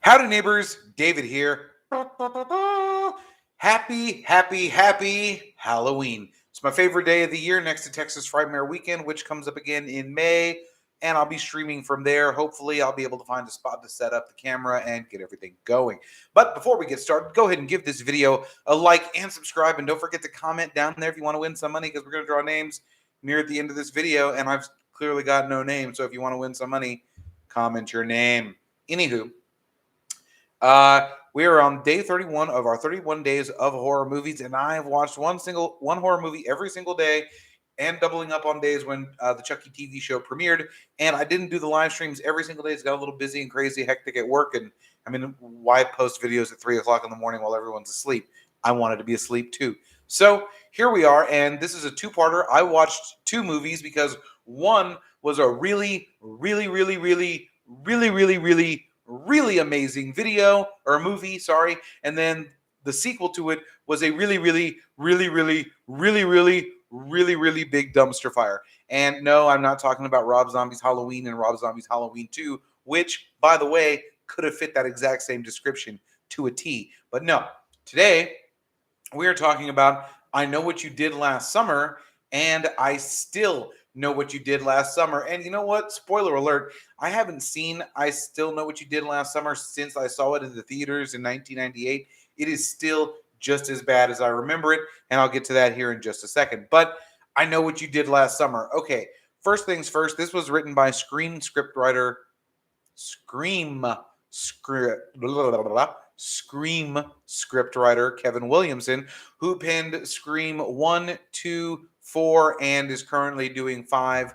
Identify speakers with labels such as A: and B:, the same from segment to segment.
A: Howdy, neighbors. David here. Happy Halloween. It's my favorite day of the year next to Texas Frightmare Weekend, which comes up again in May. And I'll be streaming from there. Hopefully, I'll be able to find a spot to set up the camera and get everything going. But before we get started, go ahead and give this video a like and subscribe. And don't forget to comment down there if you want to win some money, because we're going to draw names near the end of this video. And I've clearly got no name. So if you want to win some money, comment your name. Anywho, we are on day 31 of our 31 days of horror movies, and I have watched one horror movie every single day, and doubling up on days when the Chucky TV show premiered. And I didn't do the live streams every single day; it's got a little busy and crazy, hectic at work. And I mean, why post videos at 3 o'clock in the morning while everyone's asleep? I wanted to be asleep too. So here we are, and this is a two-parter. I watched two movies because one was a really amazing video or movie, sorry, and then the sequel to it was a really big dumpster fire. And no, I'm not talking about Rob Zombie's Halloween and Rob Zombie's Halloween 2, which, by the way, could have fit that exact same description to a T. But no, today we are talking about I Know What You Did Last Summer, and I Still Know What You Did Last Summer. And you know what? Spoiler alert, I haven't seen I Still Know What You Did Last Summer since I saw it in the theaters in 1998. It is still just as bad as I remember it, and I'll get to that here in just a second. But I Know What You Did Last Summer. Okay, first things first, this was written by Scream scriptwriter Kevin Williamson, who penned Scream 1, 2, 4, and is currently doing 5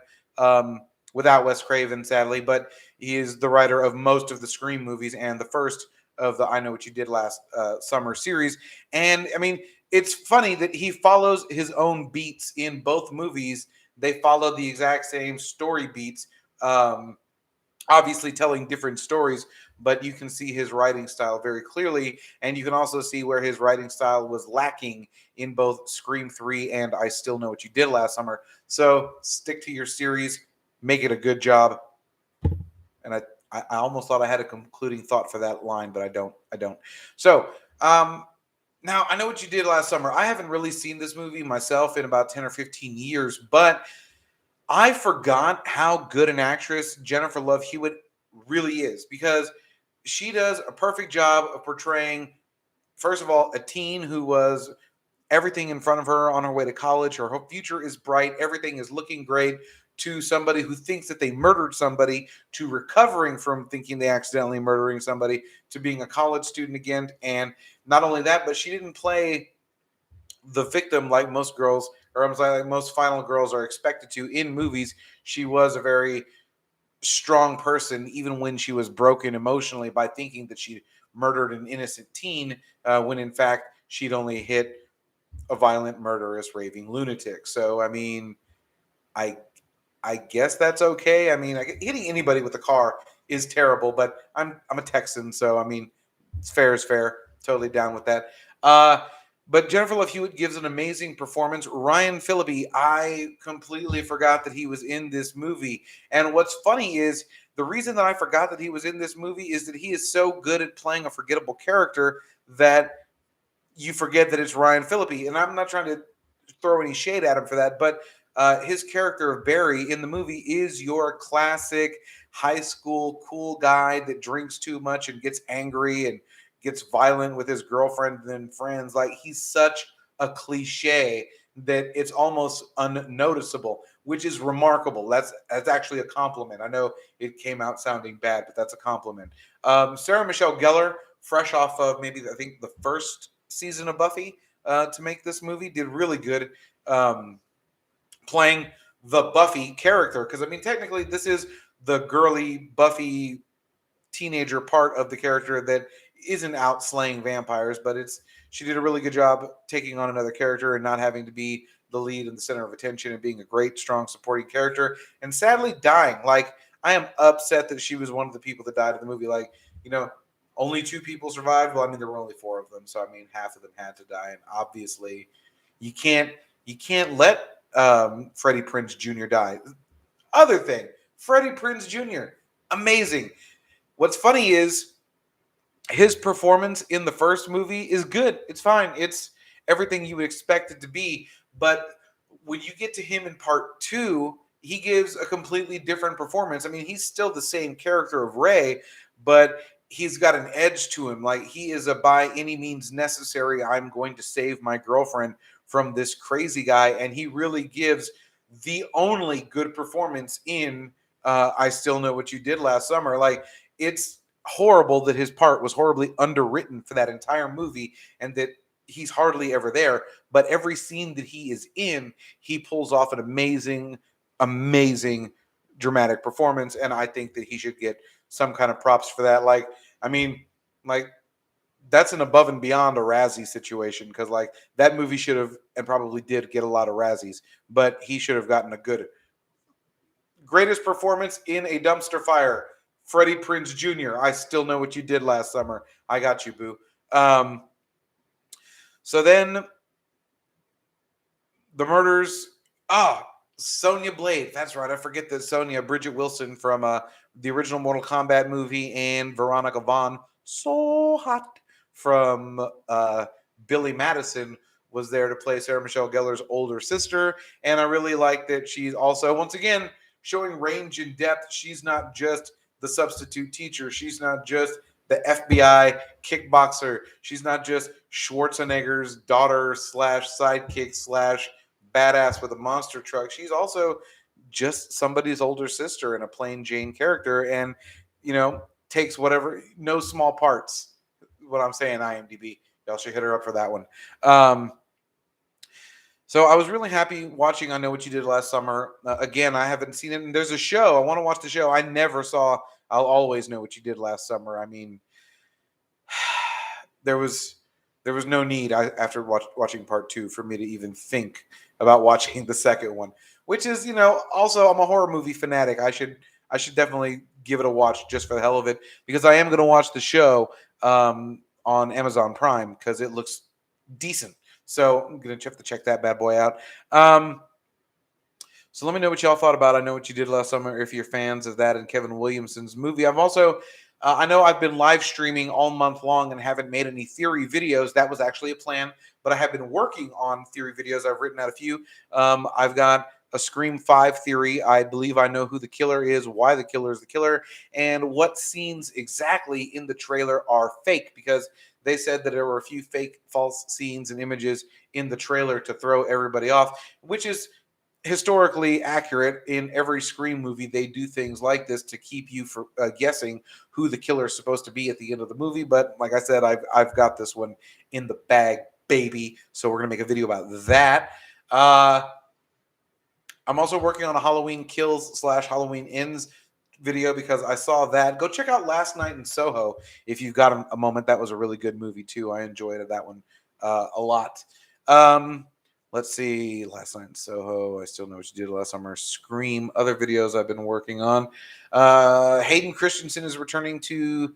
A: without Wes Craven, sadly. But he is the writer of most of the Scream movies and the first of the I Know What You Did Last Summer series. And, I mean, it's funny that he follows his own beats in both movies. They follow the exact same story beats. Obviously telling different stories, but you can see his writing style very clearly, and you can also see where his writing style was lacking in both Scream 3 and I Still Know What You Did Last Summer. So stick to your series, make it a good job. And I almost thought I had a concluding thought for that line, but I don't. So now I Know What You Did Last Summer. I haven't really seen this movie myself in about 10 or 15 years, but I forgot how good an actress Jennifer Love Hewitt really is, because she does a perfect job of portraying, first of all, a teen who was everything in front of her on her way to college. Her future is bright. Everything is looking great, to somebody who thinks that they murdered somebody, to recovering from thinking they accidentally murdering somebody, to being a college student again. And not only that, but she didn't play the victim like most girls, or I'm sorry, like most final girls are expected to in movies. She was a very strong person, even when she was broken emotionally by thinking that she murdered an innocent teen, when in fact she'd only hit a violent, murderous, raving lunatic. So, I mean, I I guess that's okay. I mean, hitting anybody with a car is terrible, but I'm a Texan, so I mean, it's fair is fair. Totally down with that. But Jennifer Love Hewitt gives an amazing performance. Ryan Phillippe, I completely forgot that he was in this movie. And what's funny is the reason that I forgot that he was in this movie is that he is so good at playing a forgettable character that you forget that it's Ryan Phillippe. And I'm not trying to throw any shade at him for that, but his character of Barry in the movie is your classic high school cool guy that drinks too much and gets angry and gets violent with his girlfriend and friends. Like, he's such a cliche that it's almost unnoticeable, which is remarkable. That's actually a compliment. I know it came out sounding bad, but that's a compliment. Sarah Michelle Gellar, fresh off of maybe I think the first season of Buffy, to make this movie, did really good. Playing the Buffy character, because I mean, technically this is the girly Buffy teenager part of the character that isn't out slaying vampires, but she did a really good job taking on another character and not having to be the lead and the center of attention, and being a great, strong, supporting character, and sadly dying. Like, I am upset that she was one of the people that died in the movie. Like, only 2 people survived. Well, I mean, there were only 4 of them, so I mean, half of them had to die, and obviously you can't let Freddie Prinze Jr. die. Other thing, Freddie Prinze Jr., amazing. What's funny is his performance in the first movie is good. It's fine. It's everything you would expect it to be. But when you get to him in part two, he gives a completely different performance. I mean, he's still the same character of Ray, but he's got an edge to him. Like, he is a by any means necessary, I'm going to save my girlfriend from this crazy guy. And he really gives the only good performance in I Still Know What You Did Last Summer. Like, it's horrible that his part was horribly underwritten for that entire movie and that he's hardly ever there. But every scene that he is in, he pulls off an amazing, amazing dramatic performance. And I think that he should get some kind of props for that. Like, I mean, like, that's an above and beyond a Razzie situation, because like that movie should have and probably did get a lot of Razzies, but he should have gotten a good greatest performance in a dumpster fire. Freddie Prinze Jr. I Still Know What You Did Last Summer. I got you, boo. So then the murders. Sonya Blade. That's right. I forget that Sonya Bridget Wilson from the original Mortal Kombat movie, and Veronica Vaughn, so hot, from Billy Madison, was there to play Sarah Michelle Gellar's older sister. And I really like that she's also, once again, showing range and depth. She's not just the substitute teacher. She's not just the FBI kickboxer. She's not just Schwarzenegger's daughter slash sidekick slash badass with a monster truck. She's also just somebody's older sister and a plain Jane character, and takes whatever, no small parts. What I'm saying, IMDb, y'all should hit her up for that one. So I was really happy watching I Know What You Did Last Summer. Again, I haven't seen it, and there's a show. I want to watch the show. I never saw I'll Always Know What You Did Last Summer. I mean, there was no need after watching part two for me to even think about watching the second one, which is, also, I'm a horror movie fanatic. I should definitely give it a watch just for the hell of it, because I am going to watch the show on Amazon Prime because it looks decent. So I'm going to have to check that bad boy out. So let me know what y'all thought about I Know What You Did Last Summer, if you're fans of that and Kevin Williamson's movie. I've also, I know I've been live streaming all month long and haven't made any theory videos. That was actually a plan, but I have been working on theory videos. I've written out a few. I've got a Scream 5 theory. I believe I know who the killer is, why the killer is the killer, and what scenes exactly in the trailer are fake, because they said that there were a few fake, false scenes and images in the trailer to throw everybody off, which is historically accurate. In every Scream movie, they do things like this to keep you for guessing who the killer is supposed to be at the end of the movie. But like I said, I've got this one in the bag, baby. So we're gonna make a video about that. I'm also working on a Halloween Kills / Halloween Ends video, because I saw that. Go check out Last Night in Soho if you've got a moment. That was a really good movie too. I enjoyed that one a lot. Let's see. Last Night in Soho. I Still Know What You Did Last Summer. Scream. Other videos I've been working on. Hayden Christensen is returning to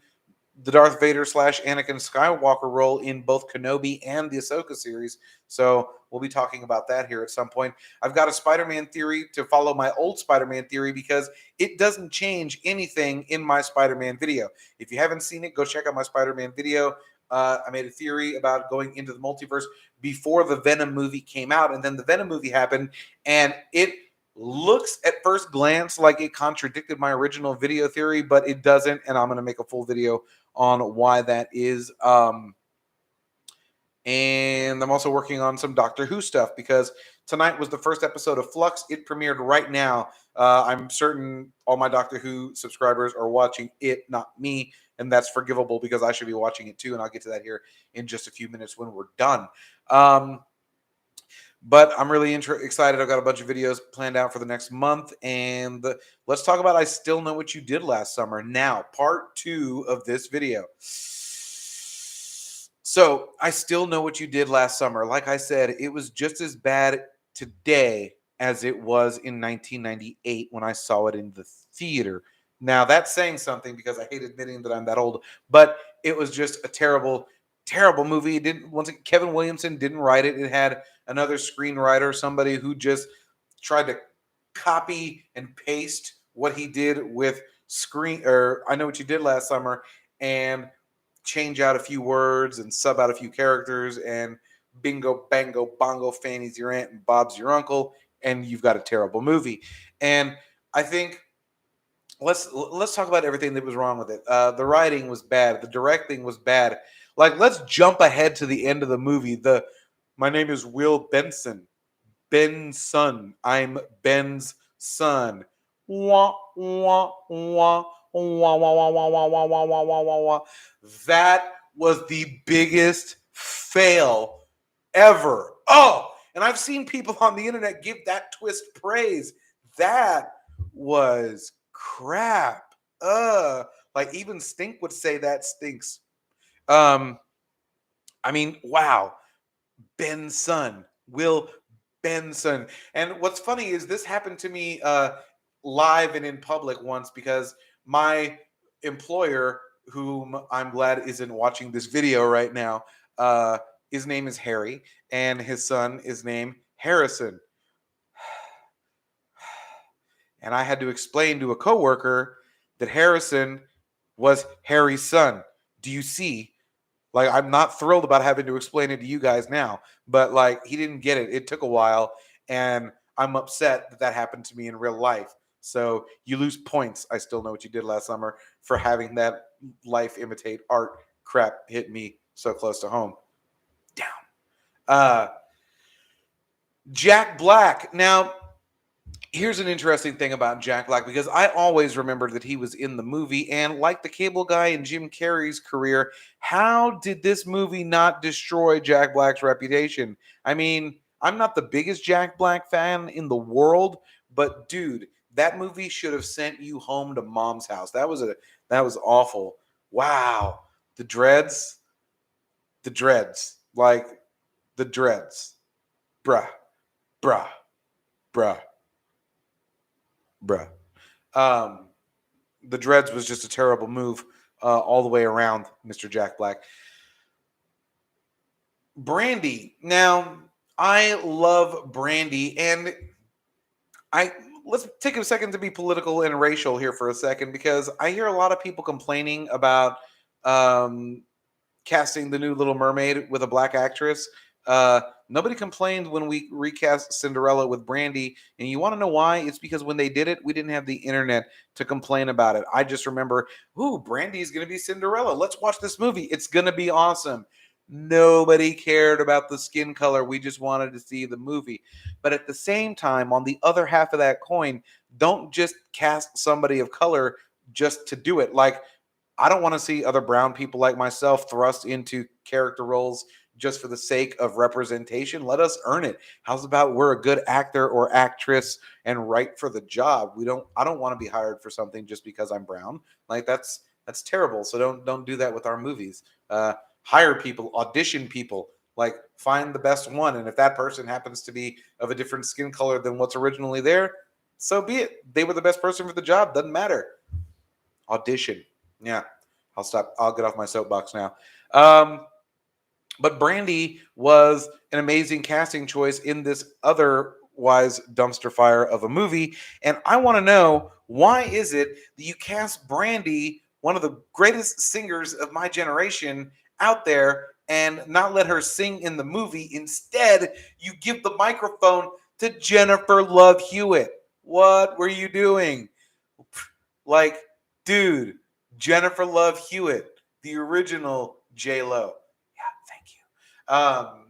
A: the Darth Vader / Anakin Skywalker role in both Kenobi and the Ahsoka series. So we'll be talking about that here at some point. I've got a Spider-Man theory to follow my old Spider-Man theory, because it doesn't change anything in my Spider-Man video. If you haven't seen it, go check out my Spider-Man video. I made a theory about going into the multiverse before the Venom movie came out, and then the Venom movie happened, and it looks at first glance like it contradicted my original video theory, but it doesn't, and I'm going to make a full video on why that is. And I'm also working on some Doctor Who stuff, because tonight was the first episode of Flux. It premiered right now. I'm certain all my Doctor Who subscribers are watching it, not me, and that's forgivable because I should be watching it too, and I'll get to that here in just a few minutes when we're done. But I'm really excited. I've got a bunch of videos planned out for the next month. And let's talk about I Still Know What You Did Last Summer. Now, part 2 of this video. So, I Still Know What You Did Last Summer. Like I said, it was just as bad today as it was in 1998 when I saw it in the theater. Now, that's saying something, because I hate admitting that I'm that old. But it was just a terrible, terrible movie. It didn't. Once again, Kevin Williamson didn't write it. It had another screenwriter, somebody who just tried to copy and paste what he did with I Know What You Did Last Summer, and change out a few words and sub out a few characters, and bingo, bango, bongo, Fanny's your aunt and Bob's your uncle, and you've got a terrible movie. And I think let's talk about everything that was wrong with it. The writing was bad. The directing was bad. Like, let's jump ahead to the end of the movie. My name is Will Benson. Ben's son. I'm Ben's son. Wah wah wah wah wah wah wah wah wah wah wah wah wah wah. That was the biggest fail ever. Oh, and I've seen people on the internet give that twist praise. That was crap. Like even Stink would say that stinks. Um, I mean, wow. Ben's son, Will Benson. And what's funny is this happened to me live and in public once, because my employer, whom I'm glad isn't watching this video right now, his name is Harry, and his son is named Harrison. And I had to explain to a coworker that Harrison was Harry's son. Do you see? Like, I'm not thrilled about having to explain it to you guys now, but like, he didn't get it. It took a while, and I'm upset that that happened to me in real life. So you lose points. I still know what you did last summer for having that life imitate art crap hit me so close to home. Down. Uh, Jack Black. Now, here's an interesting thing about Jack Black, because I always remembered that he was in the movie, and like the cable guy in Jim Carrey's career, how did this movie not destroy Jack Black's reputation? I mean, I'm not the biggest Jack Black fan in the world, but dude, that movie should have sent you home to mom's house. That was awful. Wow. The dreads, like the dreads. Bruh, bruh, bruh. Bruh. Um, the dreads was just a terrible move all the way around, Mr. Jack Black. Brandy. Now, I love Brandy, and I let's take a second to be political and racial here for a second, because I hear a lot of people complaining about um, casting the new Little Mermaid with a black actress. Uh, Nobody complained when we recast Cinderella with Brandy, and you want to know why? It's because when they did it, we didn't have the internet to complain about it. I just remember, ooh, Brandy is going to be Cinderella. Let's watch this movie. It's going to be awesome. Nobody cared about the skin color. We just wanted to see the movie. But at the same time, on the other half of that coin, don't just cast somebody of color just to do it. Like, I don't want to see other brown people like myself thrust into character roles just for the sake of representation. Let us earn it. How's about we're a good actor or actress and right for the job? I don't want to be hired for something just because I'm brown. Like, that's terrible. So don't do that with our movies. Hire people, audition people, like find the best one. And if that person happens to be of a different skin color than what's originally there, so be it. They were the best person for the job. Doesn't matter. Audition. Yeah, I'll stop. I'll get off my soapbox now. But Brandy was an amazing casting choice in this otherwise dumpster fire of a movie. And I want to know, why is it that you cast Brandy, one of the greatest singers of my generation, out there, and not let her sing in the movie? Instead, you give the microphone to Jennifer Love Hewitt. What were you doing? Like, dude, Jennifer Love Hewitt, the original J Lo. Yeah, thank you.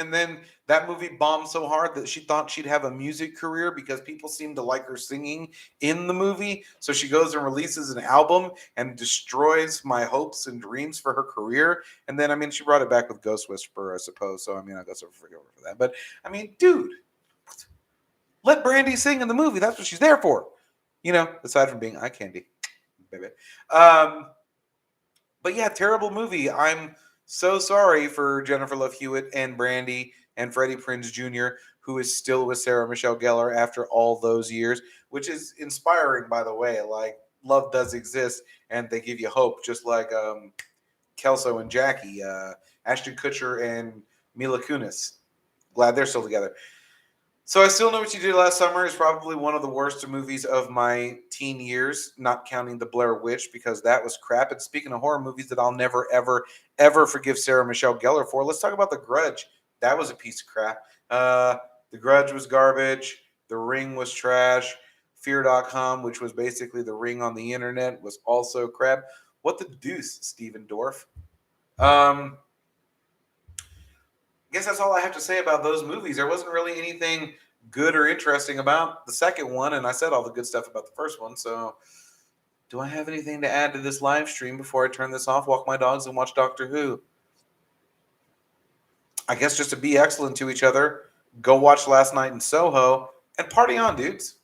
A: And then that movie bombed so hard that she thought she'd have a music career because people seemed to like her singing in the movie. So she goes and releases an album and destroys my hopes and dreams for her career. And then, I mean, she brought it back with Ghost Whisperer, I suppose. So, I mean, I guess I'll forgive her for that. But, I mean, dude, let Brandy sing in the movie. That's what she's there for. You know, aside from being eye candy, baby. But yeah, terrible movie. I'm so sorry for Jennifer Love Hewitt and Brandy and Freddie Prinze Jr., who is still with Sarah Michelle Gellar after all those years, which is inspiring, by the way. Like, love does exist, and they give you hope, just like Kelso and Jackie, Ashton Kutcher and Mila Kunis. Glad they're still together. So I Still Know What You Did Last Summer is probably one of the worst movies of my teen years, not counting The Blair Witch because that was crap. And speaking of horror movies that I'll never, ever, ever forgive Sarah Michelle Gellar for, let's talk about The Grudge. That was a piece of crap. The Grudge was garbage. The Ring was trash. Fear.com, which was basically the Ring on the internet, was also crap. What the deuce, Steven Dorff? I guess that's all I have to say about those movies. There wasn't really anything good or interesting about the second one, and I said all the good stuff about the first one. So, do I have anything to add to this live stream before I turn this off, walk my dogs, and watch Doctor Who? I guess just to be excellent to each other, go watch Last Night in Soho and party on, dudes.